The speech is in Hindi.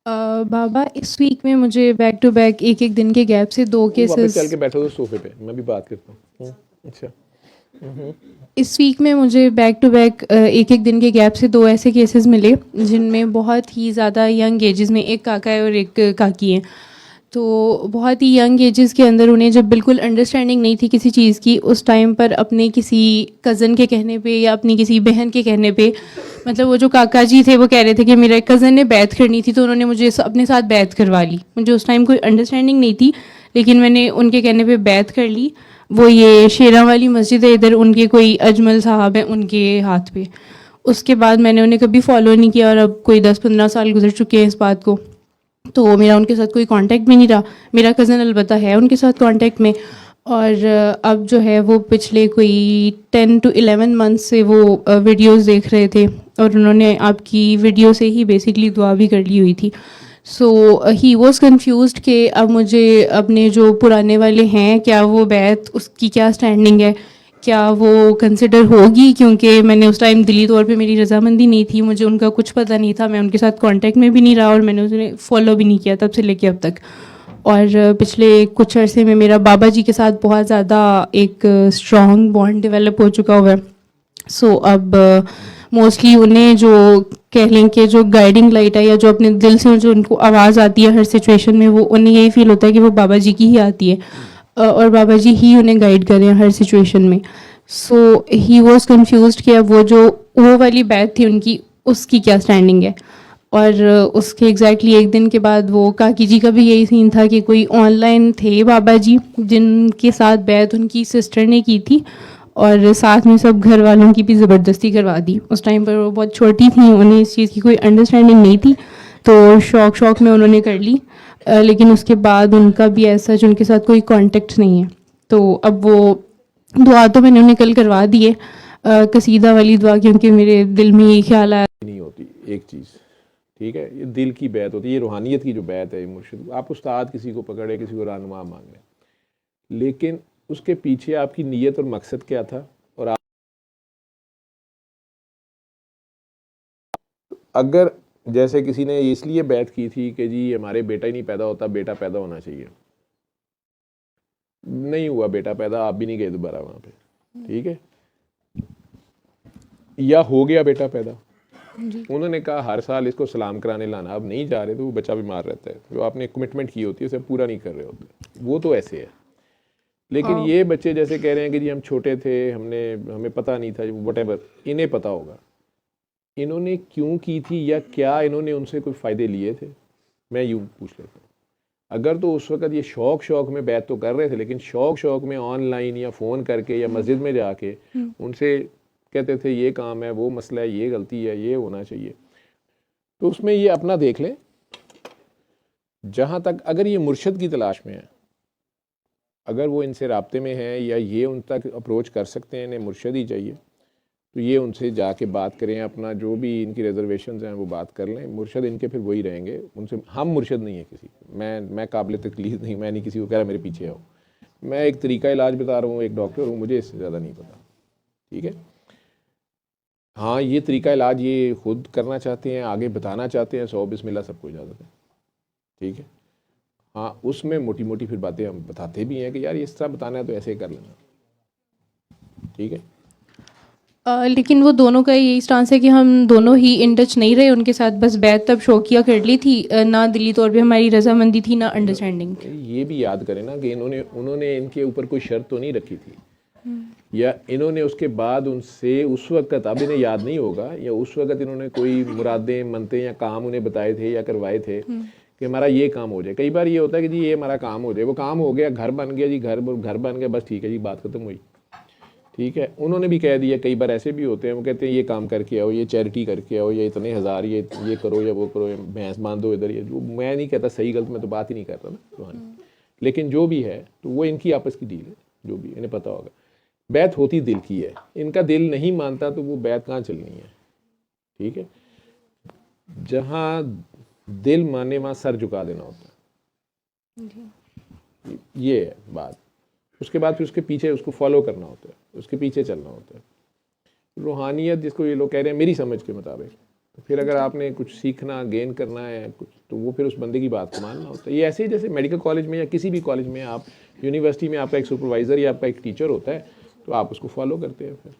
बाबा इस वीक में मुझे बैक टू बैक एक एक दिन के गैप से दो वापस केसेस चल के बैठो तो सोफे पे, मैं भी बात करता हूँ। अच्छा। इस वीक में मुझे बैक टू बैक एक एक दिन के गैप से दो ऐसे केसेस मिले जिनमें बहुत ही ज़्यादा यंग एजेस में, एक काका है और एक काकी है। तो बहुत ही यंग एजेस के अंदर उन्हें जब बिल्कुल अंडरस्टैंडिंग नहीं थी किसी चीज़ की, उस टाइम पर अपने किसी कज़न के कहने पे या अपनी किसी बहन के कहने पे, मतलब वो जो काका जी थे वो कह रहे थे कि मेरे कज़न ने बैत करनी थी तो उन्होंने मुझे अपने साथ बैत करवा ली। मुझे उस टाइम कोई अंडरस्टैंडिंग नहीं थी, लेकिन मैंने उनके कहने पे बैत कर ली। वो ये शेरा वाली मस्जिद है इधर, उनके कोई अजमल साहब हैं उनके हाथ पे। उसके बाद मैंने उन्हें कभी फॉलो नहीं किया और अब कोई 10-15 साल गुजर चुके हैं इस बात को, तो मेरा उनके साथ कोई कांटेक्ट भी नहीं रहा। मेरा कज़न अलबत्ता है उनके साथ कांटेक्ट में, और अब जो है वो पिछले कोई 10 to 11 मंथ से वो वीडियोस देख रहे थे और उन्होंने आपकी वीडियो से ही बेसिकली दुआ भी कर ली हुई थी। सो ही वॉज कन्फ्यूज्ड कि अब मुझे अपने जो पुराने वाले हैं, क्या वो बैत उसकी क्या स्टैंडिंग है, क्या वो कंसिडर होगी, क्योंकि मैंने उस टाइम दिली तौर पे मेरी रजामंदी नहीं थी, मुझे उनका कुछ पता नहीं था, मैं उनके साथ कांटेक्ट में भी नहीं रहा और मैंने उन्हें फॉलो भी नहीं किया तब से लेके अब तक। और पिछले कुछ अरसे में मेरा बाबा जी के साथ बहुत ज़्यादा एक स्ट्रॉन्ग बॉन्ड डेवलप हो चुका हुआ है। सो अब मोस्टली उन्हें जो कह लें कि जो गाइडिंग लाइट है या जो अपने दिल से जो उनको आवाज़ आती है हर सिचुएशन में, वो उन्हें यही फील होता है कि वो बाबा जी की ही आती है और बाबा जी ही उन्हें गाइड कर रहे हैं हर सिचुएशन में। सो ही वॉज कन्फ्यूज्ड कि अब वो वाली बैत थी उनकी, उसकी क्या स्टैंडिंग है। और उसके एग्जैक्टली एक दिन के बाद वो काकी जी का भी यही सीन था कि कोई ऑनलाइन थे बाबा जी जिनके साथ बैत उनकी सिस्टर ने की थी और साथ में सब घर वालों की भी ज़बरदस्ती करवा दी। उस टाइम पर वो बहुत छोटी थी, उन्हें इस चीज़ की कोई अंडरस्टैंडिंग नहीं थी, तो शौक में उन्होंने कर ली। लेकिन उसके बाद उनका भी ऐसा जो उनके साथ कोई कांटेक्ट नहीं है। तो अब वो दुआ तो मैंने उन्हें कल करवा दी है, कसीदा वाली दुआ, क्योंकि मेरे दिल में ये ख्याल आया। नहीं होती एक चीज़, ठीक है, ये दिल की बैत होती है, ये रूहानियत की जो बैत है, ये मुर्शिद, आप उस्ताद किसी को पकड़े, किसी को रहनुमा मांगे, लेकिन उसके पीछे आपकी नीयत और मकसद क्या था। और आप अगर जैसे किसी ने इसलिए बैत की थी कि जी हमारे बेटा ही नहीं पैदा होता, बेटा पैदा होना चाहिए, नहीं हुआ बेटा पैदा, आप भी नहीं गए दोबारा वहाँ पे, ठीक है, या हो गया बेटा पैदा, उन्होंने कहा हर साल इसको सलाम कराने लाना, अब नहीं जा रहे तो वो बच्चा बीमार रहता है, जो आपने कमिटमेंट की होती है उसे पूरा नहीं कर रहे होते, वो तो ऐसे है। लेकिन ये बच्चे जैसे कह रहे हैं कि जी हम छोटे थे, हमें पता नहीं था, वटेवर, इन्हें पता होगा इन्होंने क्यों की थी या क्या इन्होंने उनसे कोई फ़ायदे लिए थे, मैं यूँ पूछ लेता हूँ। अगर तो उस वक़्त ये शौक में बैत तो कर रहे थे, लेकिन शौक में ऑनलाइन या फ़ोन करके या मस्जिद में जाके उनसे कहते थे ये काम है, वो मसला है, ये गलती है, ये होना चाहिए, तो उसमें ये अपना देख लें। जहाँ तक अगर ये मुर्शद की तलाश में है, अगर वो इनसे राब्ते में है या ये उन तक अप्रोच कर सकते हैं, इन्हें मुर्शद ही चाहिए, तो ये उनसे जाके बात करें, अपना जो भी इनकी रिजर्वेशन हैं वो बात कर लें, मुर्शद इनके फिर वही रहेंगे उनसे। हम मुर्शद नहीं है किसी, मैं काबिल तकलीफ नहीं, मैं नहीं किसी को कह रहा मेरे पीछे आओ, मैं एक तरीका इलाज बता रहा हूँ, एक डॉक्टर हूँ, मुझे इससे ज़्यादा नहीं पता, ठीक है। हाँ, ये तरीका इलाज ये खुद करना चाहते हैं, आगे बताना चाहते हैं, 100 बिस्मिल्लाह, सबको इजाज़त है, ठीक है। हाँ, उसमें मोटी मोटी फिर बातें हम बताते भी हैं कि यार इस तरह बताना है तो ऐसे ही कर लेना, ठीक है। लेकिन वो दोनों का यही स्टांस है कि हम दोनों ही इन टच नहीं रहे उनके साथ, बस बैत तब शौकिया कर ली थी, ना दिली तौर पे हमारी रजामंदी थी ना अंडरस्टैंडिंग। ये भी याद करें ना कि उन्होंने इनके ऊपर कोई शर्त तो नहीं रखी थी, या इन्होंने उसके बाद उनसे उस वक़्त, अब इन्हें याद नहीं होगा, या उस वक़्त इन्होंने कोई मुरादें मनते या काम उन्हें बताए थे या करवाए थे कि हमारा ये काम हो जाए। कई बार ये होता है कि जी ये हमारा काम हो जाए, वो काम हो गया, घर बन गया जी, घर बन गया, बस ठीक है जी, बात खत्म हुई, ठीक है। उन्होंने भी कह दिया, कई बार ऐसे भी होते हैं, वो कहते हैं ये काम करके आओ, ये चैरिटी करके आओ, ये इतने हज़ार, ये करो या वो करो, भैंस बांधो इधर, ये जो, मैं नहीं कहता सही गलत, मैं तो बात ही नहीं कर रहा ना रूहानी, लेकिन जो भी है तो वो इनकी आपस की डील है, जो भी इन्हें पता होगा। बैत होती दिल की है, इनका दिल नहीं मानता तो वो बैत कहाँ चलनी है, ठीक है। जहाँ दिल माने वहाँ सर झुका देना होता है, ये है बात। उसके बाद फिर उसके पीछे उसको फॉलो करना होता है, उसके पीछे चलना होता है। रूहानियत जिसको ये लोग कह रहे हैं, मेरी समझ के मुताबिक तो फिर अगर आपने कुछ सीखना गेन करना है कुछ, तो वो फिर उस बंदे की बात को मानना होता है। ये ऐसे ही जैसे मेडिकल कॉलेज में या किसी भी कॉलेज में, आप यूनिवर्सिटी में आपका एक सुपरवाइज़र या आपका एक टीचर होता है, तो आप उसको फॉलो करते हैं फिर।